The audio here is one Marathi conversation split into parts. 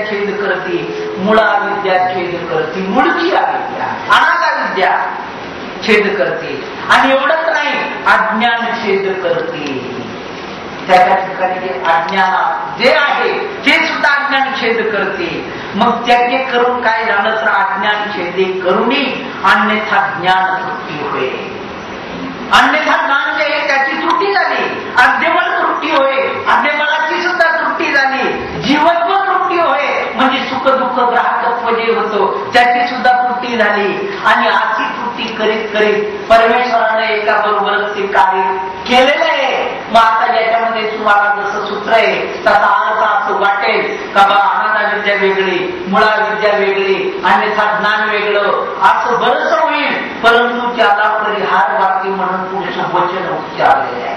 छेद करते, मुळा विद्या छेद करते, मुळची अविद्या अनाथा विद्या छेद करते. आणि एवढंच नाही, अज्ञान छेद करते. त्या ठिकाणी जे अज्ञान जे आहे ते सुद्धा अज्ञान छेद करते. मग त्याचे करून काय झालं तर अज्ञान छेदे करुणी अन्यथा ज्ञान त्रुटी होय. अन्यथा ज्ञान जे आहे त्याची त्रुटी झाली, अज्ञमन त्रुटी होय, अज्ञमनाची सुद्धा त्रुटी झाली, जीवत्व त्रुटी होय, म्हणजे सुख दुःख ग्राहकत्व जे होतं त्याची सुद्धा त्रुटी झाली. आणि अशी त्रुटी करीत करीत परमेश्वराने एका बरोबरच ते कार्य केलेलं आहे. मग आता याच्यामध्ये तुम्हाला जसं सूत्र आहे तसा अर्थ असं वाटेल का बा अनाथा विद्या वेगळी, मुळा विद्या वेगळी, अन्यथा ज्ञान वेगळं, असं बरंच होईल. परंतु त्याला परिहार वाक्य म्हणून पुढचं वचन उच्चारलेलं आहे.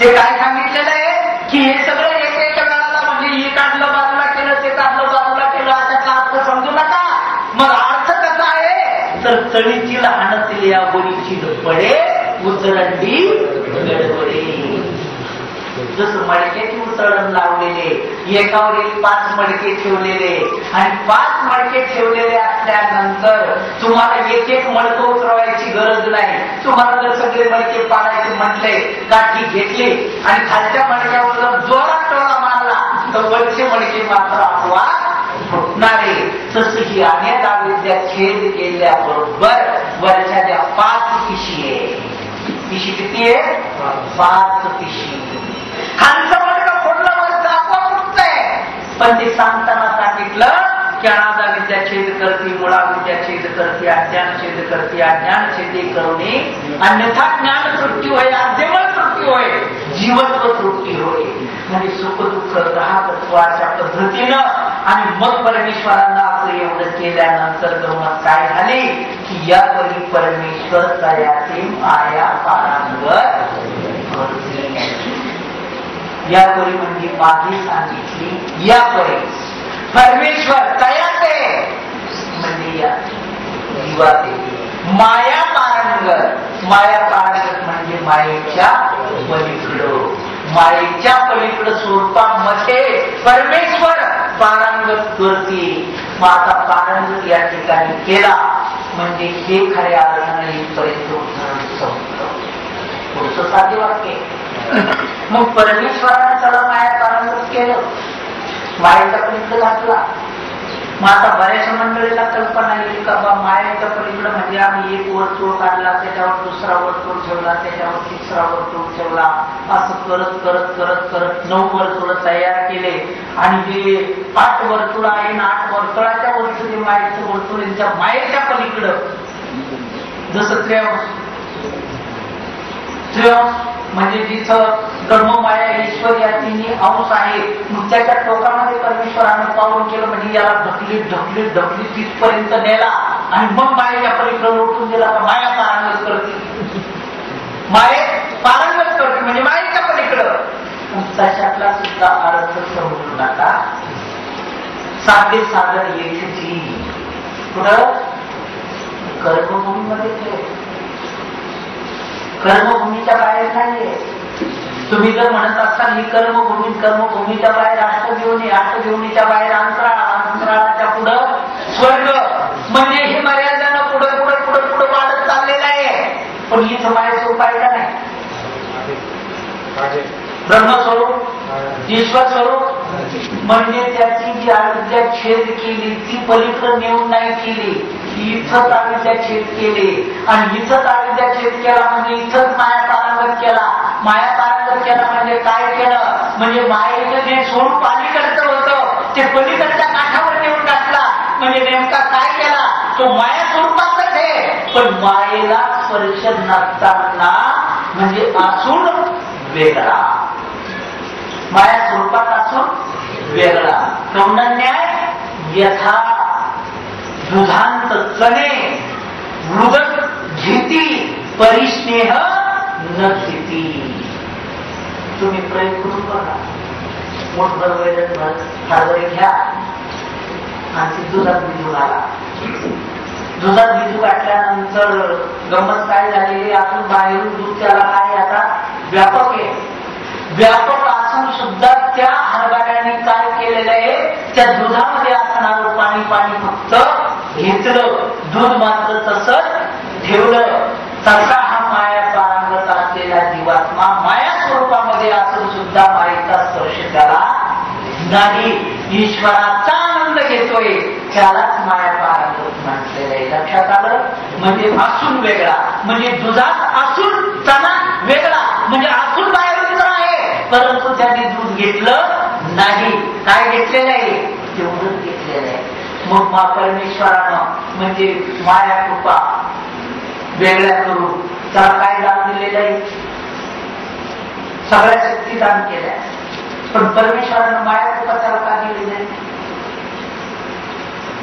ते काय सांगितलेलं आहे की हे सगळं एकेका काळाला म्हणजे हे काढलं बाजूला केलं, ते काढलं बाजूला केलं, त्याचा अर्थ समजू नका. मग अर्थ कसा आहे तर तळीची लहानतील या बोलीची पडे उतरंडी गडबडे. जसं मडक्याची उतरण लावलेले, एकावर एक 5 मडके ठेवलेले, आणि 5 मडके ठेवलेले असल्यानंतर तुम्हाला एक एक मडकं उतरवायची गरज नाही. तुम्हाला जर सगळे मडके पाडायचे म्हटले, काठी घेतली आणि खालच्या मडक्यावर जर जोरात टोळा मारला तर वरचे मडके मात्र आपोआप फुटणारे. तसं ही अनेक अविद्या छेद केल्याबरोबर वरच्या 5 पिशी आहे. पिशी किती आहे? 5 पिशी. खालचं मडकं फोडलं वरचं आपोआप फुटतंय. पण ते सांगताना सांगितलं की अनाथा विद्या छेद करते, मुळा विद्या छेद करते, अज्ञान छेद करते, अज्ञान छेदे करुणी अन्यथा ज्ञान तृप्ती होय, अध्यमन तृप्ती होय, जीवत्व तृप्ती होय. म्हणजे सुख दुःख ग्राहकत्व अशा पद्धतीनं. आणि मग परमेश्वरांना असं एवढं केल्यानंतर गमत काय झाली की यापरी परमेश्वर तयाचे माया पारांगत. यापरी म्हणजे मागे सांगितली यापरी परमेश्वर तयाचे म्हणजे या जीवाचे माया पारंगत. माया पारंगत म्हणजे मायेच्या पलीकडं, मायेच्या पलीकडं स्वरूपामध्ये परमेश्वर पारंगत करते. मग आता पारंगत या ठिकाणी केला म्हणजे हे खऱ्या अर्थाने इथपर्यंत संपलं. पुढचं साधे वाक्य. मग परमेश्वराने त्याला माया पारंगत केलं, मायेच्या पलीकडे घातला. मग आता बऱ्याचशा मंडळीला कल्पना येईल का बा मायेच्या पलीकडे म्हणजे आम्ही एक वर्तुळ काढला, त्याच्यावर दुसरा वर्तुळ ठेवला, त्याच्यावर तिसरा वर्तुळ ठेवला, असं करत करत करत करत 9 वर्तुळ तयार केले. आणि जे 8 वर्तुळ आहे ना, 8 वर्तुळाच्या वरचं जे मायेचं वर्तुळ त्यांच्या मायेच्या पलीकडं जसं त्र्यांश म्हणजे जिथं ब्रह्ममाया ईश्वर या तिन्ही अंश आहे. मग त्याच्या टोकामध्ये परमेश्वरानं पावन केलं म्हणजे याला ढकलीत ढकलीत ढकलीत तिथपर्यंत नेला आणि मग मायेच्या पलीकडे लोटून दिला तर माया पारंगत करते. माये पारंगत करते म्हणजे मायेच्या पलीकडं. तशातला सुद्धा अर्थ समजू नका. साधे साधन येथे कुठं कर्मभूमीमध्ये, कर्मभूमीच्या बाहेर नाहीये. तुम्ही जर म्हणत असाल ही कर्मभूमी, कर्मभूमीच्या बाहेर अष्टदेवनी, अष्टदेवनीच्या बाहेर अंतराळ, अंतराळाच्या पुढं स्वर्ग, म्हणजे हे मर्यादानं पुढं पुढं पुढं पुढं वाढत चाललेलं आहे. पण इथं मायस्वरूप आहे का नाही? ब्रह्मस्वरूप, ईश्वर स्वरूप. म्हणजे त्याची जी अविद्या छेद केली ती पलीकडे नेऊन नाही केली, इथंच अविद्या छेद केली. आणि इथंच अविद्या छेद केला म्हणजे इथंच माया पारंगत केला. माया पारंगत केला म्हणजे काय केलं? म्हणजे मायेचं जे स्वरूप अलीकडचं होतं ते पलीकडच्या काठावर नेऊन टाकला. म्हणजे नेमका काय केला? तो माया स्वरूपातच आहे, पण मायेला स्पर्श नसताना म्हणजे असून वेगळा, माया स्वरूपात असून वेगळा. कौंडन्याय यथा दुधांत चणे मृदक घेती परिस्नेह न घेती. तुम्ही प्रयोग करून बघा. मोठभर वैरण हरभरे घ्या आणि ती दुधात भिजू घाला. दुधात भिजू घातल्यानंतर गंमत काय झालेली, आपण बाहेरून दूध त्याला काय आता व्यापक आहे. व्यापक असून सुद्धा त्या हरभऱ्याने काय केलेलं आहे, त्या दुधामध्ये असणारं पाणी फक्त घेतलं, दूध मात्र तसंच ठेवलं. तसा हा माया पारंगत असलेला जीवात्मा माया स्वरूपामध्ये असून सुद्धा मायेचा स्पर्श त्याला नाही. ईश्वराचा आनंद घेतोय, त्यालाच माया पारंगत म्हटलेलं आहे. लक्षात आलं? म्हणजे असून वेगळा, म्हणजे दुधात असून चणा वेगळा, म्हणजे असून बाहेर आहे, परंतु त्याने दूध घेतलं नाही. काय घेतलेलं आहे? तेवढंच घेतलेलं आहे. मग परमेश्वरानं म्हणजे माया कृपा वेगळ्या करून त्याला काय दान दिलेलं आहे? सगळ्या शक्ती दान केल्या. पण परमेश्वरानं माया कृपा त्याला का दिलेली आहे?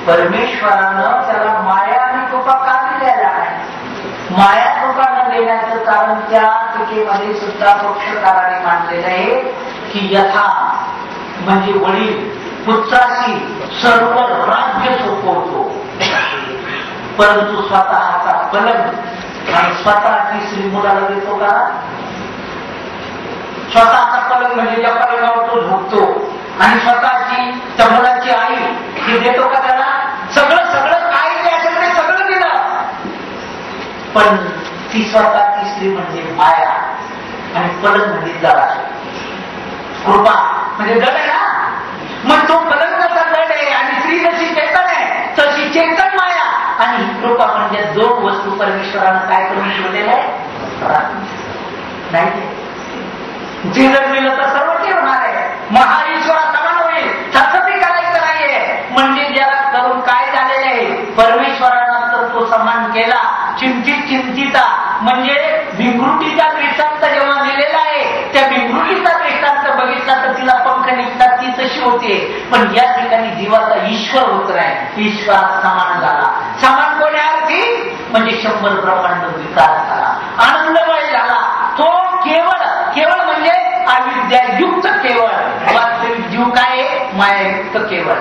परमेश्वरानं त्याला माया आणि कृपा का दिलेल्या आहे? माया कृपा न देण्याचं कारण त्या टीकेमध्ये सुद्धा पक्षकाराने मांडलेलं आहे की यथा म्हणजे वडील पुत्राशी सर्व राज्य सोपवतो, परंतु स्वतःचा पलंग आणि स्वतःची श्री मुलाला देतो का? स्वतःचा पलंग म्हणजे त्या पलंगावर तो झोपतो, आणि स्वतःची त्या मुलाची आई हे देतो का त्याला? सगळं सगळं काय त्याच्याकडे सगळं दिलं, पण ती स्वतःची स्त्री म्हणजे माया आणि पलंग म्हणजे जराशी कृपा म्हणजे जड आहे ना. मग तो पलंग जसा जड आहे आणि स्त्री जशी चेतन आहे तशी चेतन माया आणि कृपा म्हणजे दोन वस्तू परमेश्वरानं काय करून ठेवलेल्या आहे? नाही. जे जर दिलं तर सर्व ठेवणार आहे. महाईश्वरा समान होईल, तसं ते करायचं नाहीये. म्हणजे ज्याला करून काय झालेलं आहे, परमेश्वरानं तर तो समान केला. चिंतिता म्हणजे भिंगरुटीचा दृष्टांत जेव्हा दिलेला आहे, त्या भिंगरुटीचा दृष्टांत बघितला तर तिला पंख निघतात, ती तशी होते. पण या ठिकाणी जीवाचा ईश्वर होत नाही, ईश्वरात समान झाला. समान कोण्या अर्थी? म्हणजे 100 ब्रह्मांड विकास झाला, आनंदमय झाला. तो केवळ म्हणजे अविद्यायुक्त केवळ. वास्तविक जीव काय आहे? मायायुक्त केवळ.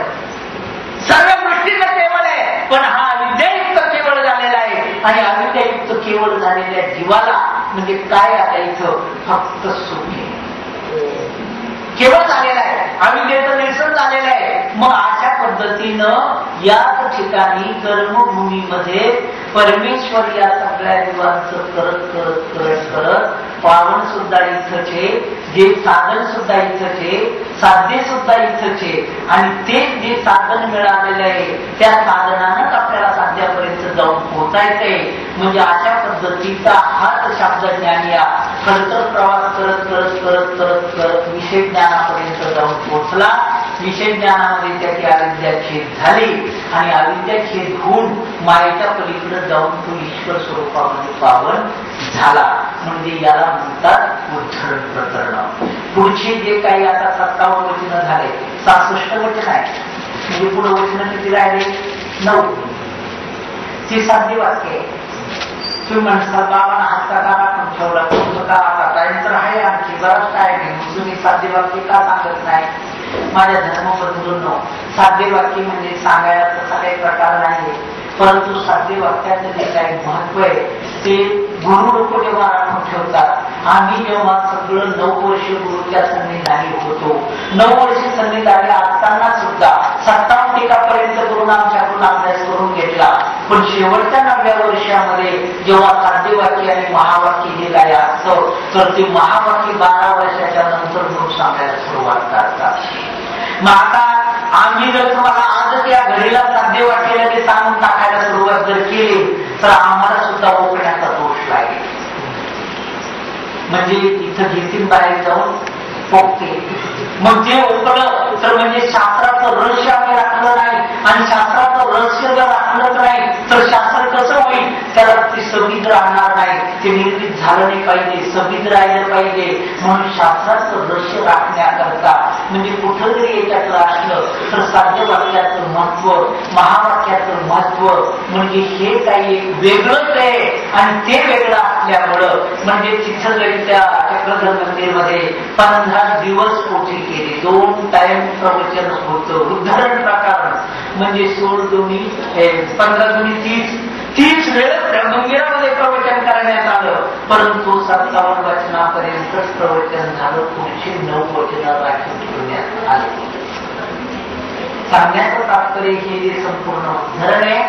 सर्व गोष्टीचं केवळ आहे, पण हा अविद्यायुक्त केवळ झालेला आहे. आणि अविद्यायुक्त केवळ झालेल्या जीवाला म्हणजे काय आता इथं फक्त सुख केवळ झालेला आहे, अविद्येचं निरसन झालेलं आहे. मग अशा पद्धतीनं याच ठिकाणी कर्मभूमीमध्ये परमेश्वर या सगळ्या जीवांचं करत पावन सुद्धा इथंच आहे, जे साधन सुद्धा इथंच आहे, साध्य सुद्धा इथंच आहे. आणि तेच जे साधन मिळालेलं आहे त्या साधनानंच आपल्याला साध्यापर्यंत जाऊन पोहोचायचंय. म्हणजे अशा पद्धतीचा हाच शब्द ज्ञान या खडतर प्रवास करत विषय ज्ञानापर्यंत जाऊन पोहोचला. विषय ज्ञानामध्ये त्याची अविद्याच्छेद झाली आणि अविद्याच्छेद होऊन मायेच्या पलीकडे जाऊन तो ईश्वर स्वरूपामध्ये पावन झाला. म्हणजे याला म्हणतात उद्धरण प्रकरण. पुढचे जे काही आता 57 वचन झाले, 67 वचन आहे, म्हणजे पुढे वचन किती राहिले? 9. ते साधी वाक्य आहे. तुम्ही म्हणता बाबांना हात का पण ठेवला, तुमचं का आता टाइम तर आहे आणखी बराच टाइम आहे, तुम्ही साधी वाक्य का सांगत नाही? माझ्या धर्मबंधूंनो, साधे वाक्य म्हणजे सांगायला तसा काही प्रकार नाही, परंतु साधे वाक्याचं जे काही महत्व आहे ते गुरु लोक जेव्हा राखून ठेवतात. आम्ही जेव्हा सगळं 9 वर्ष गुरुच्या सन्निधानी होतो, 9 वर्ष सन्निधानी असताना सुद्धा 57 टीकापर्यंत गुरुन आमच्याकडून अभ्यास करून घेतला. पण शेवटच्या 9व्या वर्षामध्ये जेव्हा साधे वाक्य आणि महावाक्य जे काही असतं तर ते महावाक्य 12 वर्षाच्या नंतर गुरु सांगायला सुरुवात करतात. मग आता आम्ही जर तुम्हाला आजच या घडीला साध्य वाक्याला ते सांगून टाकायला सुरुवात जर केली तर आम्हाला सुद्धा ओळखण्याचा दोष लागेल. म्हणजे इथं घेतील बाहेर जाऊन पोगते. मग जे ओळखलं तर म्हणजे शास्त्राचं रहस्य आम्ही राखलं नाही, आणि शास्त्राचं रहस्य जर राखलं नाही तर शास्त्र कसं होईल? त्याला ते सबीज राहणार नाही, ते निर्मित झालं नाही पाहिजे, सबीज राहिलं पाहिजे. म्हणून शास्त्राचं रहस्य राखण्याकरता म्हणजे कुठं जरी याच्यात असलं तर साध्य वाक्याचं महत्व, महावाक्याचं महत्व म्हणजे हे काही एक वेगळंच आहे. आणि ते वेगळं असल्यामुळं म्हणजे तिथं जरी त्या चक्रधर मंदिरमध्ये 15 दिवस पोथी केली, 2 टाइम प्रवचन होतं. उद्धरण प्रकरण म्हणजे 16 दुनी 15 दुनी 30 30 वेळ मंदिरामध्ये प्रवचन करण्यात आलं, परंतु 57 वचनापर्यंतच प्रवचन झालं, पुढची 9 वचनं राखून ठेवण्यात आली. सांगण्याचं तात्पर्य हे जे संपूर्ण उदाहरण आहे,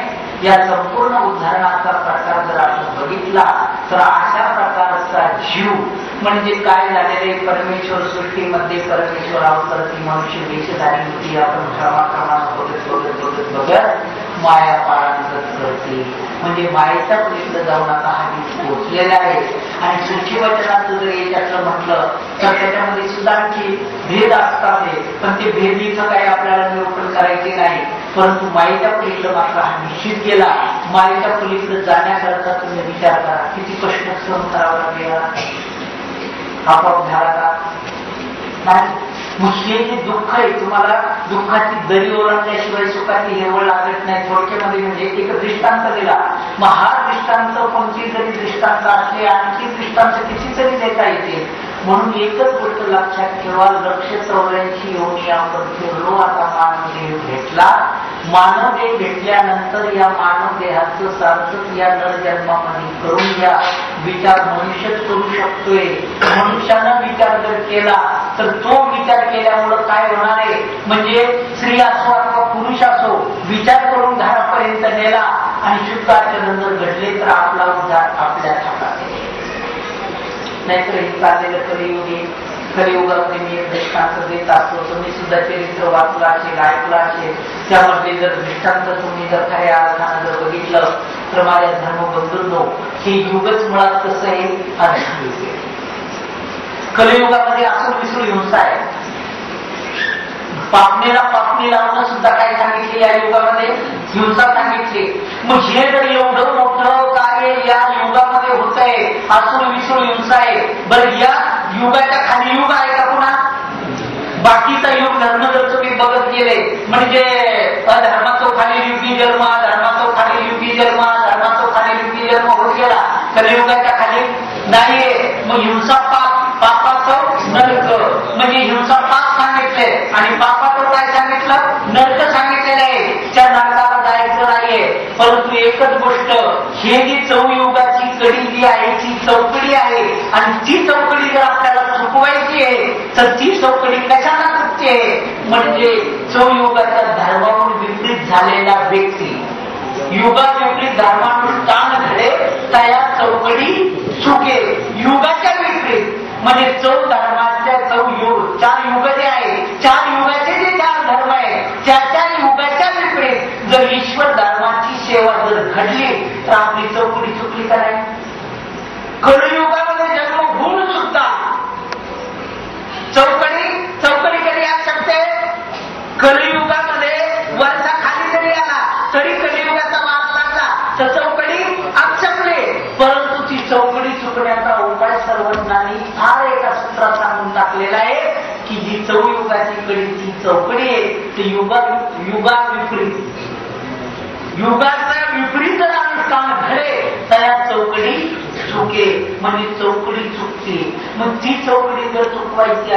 या संपूर्ण उदाहरणाचा प्रकार जर आपण बघितला तर अशा प्रकारचा जीव म्हणजे काय झालेले, परमेश्वर सृष्टीमध्ये परमेश्वर अवतरती मनुष्य वेशधारी होती. आपण क्रमाक्रमानं बघत माया पारांगत करते, म्हणजे मायेच्या पलीकडे जाऊन आता हा जीव पोचलेला आहे. आणि सूचीवचनाचं जर याच्यातलं म्हटलं तर त्याच्यामध्ये सुद्धा आणखी भेद असतात, पण ते भेद इथं काही आपल्याला निरूपण करायचे नाही. परंतु मायेच्या पलीकडे मात्र हा निश्चित केला. मायेच्या पलीकडे जाण्याकरता तुम्ही विचार करा, किती कष्ट सहन करावा लागेल. आपोआप झाला का नाही? मग हे जे दुःख आहे, तुम्हाला दुःखाची दरी ओलांडल्याशिवाय सुखाची हिरवळ लागत नाही. थोडक्यामध्ये म्हणजे एक दृष्टांत दिला, मग हा दृष्टांत कोणती जरी दृष्टांत असले आणखी दृष्टांत कितीतरी देता येते. म्हणून एकच गोष्ट लक्षात ठेवा, 184 योनी आपण फिरलो, आता मानवदेह भेटला. मानवदेह भेटल्यानंतर या मानव देहाचं सार्थक या नरजन्मामध्ये करून घ्या. विचार मनुष्यच करू शकतोय. मनुष्यानं विचार जर केला तर तो विचार केल्यामुळं काय होणार आहे, म्हणजे स्त्री असो अथवा पुरुष असो, विचार करून घरापर्यंत नेला आणि शुद्ध आचरण जर घडले तर आपला उद्धार आपल्या हातात आहे. नाहीतर हे चाललेलं कलियुगामध्ये मी एक दृष्टांत देत असतो, तुम्ही सुद्धा चरित्र वाचला असेल, ऐकला असेल. त्यामध्ये जर दृष्टांत तुम्ही जर खऱ्या अर्थानं जर बघितलं तर माझ्या धर्मबंधूंनो, हे युगच मुळात कसं आहे, अधर्मयुग आहे. कलियुगामध्ये असून विसरून हिंसा आहे. पापणीला पापणी लावणं सुद्धा काय सांगितले या युगामध्ये, हिंसा सांगितली. मग हे जर एवढं मोठं कार्य या युगामध्ये होत आहे, असून विसरून हिंसा आहे, बरं या युगाच्या खाली युग आहे का पुन्हा? बाकीचा युग धर्म जर तुम्ही बघत गेले म्हणजे धर्माचं खाली युगी जन्म, धर्माचं खाली युगी जन्म, धर्माचं खाली युगी जन्म होत गेला. कलियुगाच्या खाली नाहीये. मग हिंसा पाप, पापाचं नरक, म्हणजे हिंसा पाप सांगितले आणि पापाचं काय सांगितलं, नरक सांगितलेलं आहे. त्या नरकाला जायचं नाहीये. परंतु एकच गोष्ट, हे जी चौयुगाची कडी जी आहे ती चौकडी आहे, आणि ती चौकडी जर आपल्याला चुकवायची आहे तर ती चौकडी कशाला चुकते, म्हणजे चौयुगाच्या धर्मावरून विपरीत झालेला व्यक्ती, युगात विपरीत धर्मानुष्ठान घडे त्या चौकडी चुके. युगाच्या विपरीत म्हणजे 4 धर्माच्या 4 युग, 4 युग जे आहे, 4 युगाचे जे 4 धर्म आहे, त्या युगाच्या विपरीत जर ईश्वर धर्माची सेवा जर घडली तर आपली चौकडी चुकली का नाही? कलियुगामध्ये जन्म होऊन सुद्धा चौकडी कधी असू शकते? कलियुगामध्ये वर्षा खाली जरी आला तरी कलियुगाचा मार्ग लागला तर चौकडी आपचकले. परंतु ती चौकडी चुकण्याचा उपाय सर्वज्ञांनी फार एका सूत्रात सांगून टाकलेला आहे की जी चौयुगाची कडी ती चौकडी आहे, ती युगा विपरीत, युगाचा विपरीत अनुष्ठान घडे त्या चौकडी चुके, म्हणजे चौकडी चुकते. मग ती चौकडी जर चुकवायची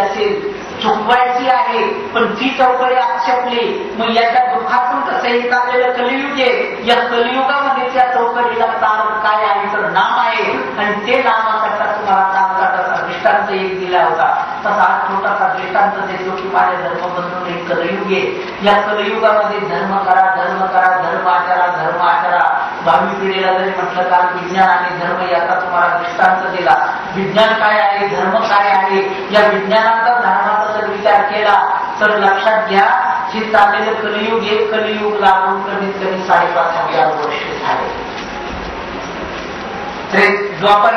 आहे पण ती चौकडी आक्षेपली, मग याच्या दुःखातून कसं हे चाललेलं कलियुग आहे. या कलियुगामध्ये त्या चौकडीला तारक काय आहे तर नाम आहे, आणि ते नामाकरता तुम्हाला कामकाजाचा दृष्टांत एक दिला होता. तसा आज छोटासा दृष्टांत देतो की माझ्या धर्मबंधून एक कलियुग आहे. या कलियुगामध्ये धर्म करा, धर्म करा, धर्म आचरा, धर्म आचरा. भावी पिढीला जरी म्हटलं का विज्ञान आणि धर्म याचा तुम्हाला दृष्टांत दिला. विज्ञान काय आहे, धर्म काय आहे, या विज्ञानाचा धर्माचा जर विचार केला तर लक्षात घ्या हे चाललेलं कलियुग हे कलियुग लागून कमीत कमी 5,500 वर्ष झाले. द्वापर